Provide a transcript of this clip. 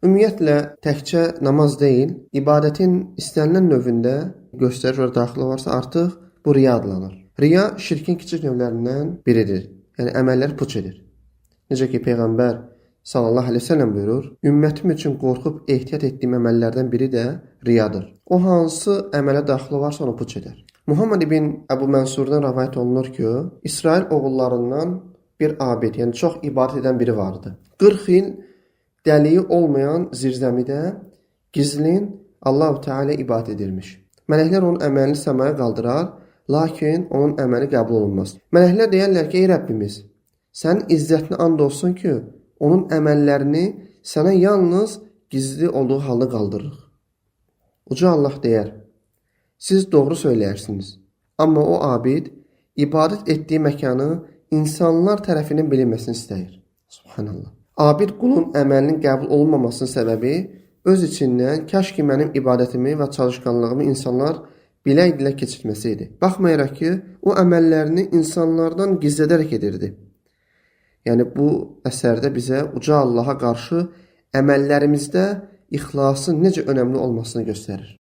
Ümumiyyətlə, təkcə namaz deyil, ibadətin istənilən növündə göstərir və daxil olarsa artıq bu riya adlanır. Riya şirkin kiçik növlərindən biridir. Yəni, əməllər puç edir. Necə ki, Peyğəmbər sallallahu aleyhi ve sellem buyurur, ümmətim üçün qorxub ehtiyat etdiyim əməllərdən biri də riyadır. O hansı əmələ daxil olarsa onu puç edər. Muhammed ibn Əbu Mənsurdan rəvayət olunur ki, İsrail oğullarından bir abid, yəni çox ibadət edən biri vardı. 40 il dəliyi olmayan zirzəmidə gizlin Allah-u Teala ibadət edirmiş. Mələklər onun əməlini səmaya qaldırar, lakin onun əməli qəbul olunmaz. Mələklər deyərlər ki, ey Rəbbimiz, sənin izzətinə and olsun ki, onun əməllərini sənə yalnız gizli olduğu halda qaldırırıq. Uca Allah deyər, siz doğru söyləyirsiniz. Amma o abid ibadət etdiyi məkanı insanlar tərəfinin bilinməsini istəyir. Subhanallah. Abid qulun əməlinin qəbul olunmamasının səbəbi öz içindən kaş ki mənim ibadətimi və çalışqanlığımı insanlar bilə-bilə keçirməsi idi. Baxmayaraq ki, o əməllərini insanlardan gizlədərək edirdi. Yəni, bu əsərdə bizə uca Allaha qarşı əməllərimizdə ixlasın necə önəmli olmasını göstərir.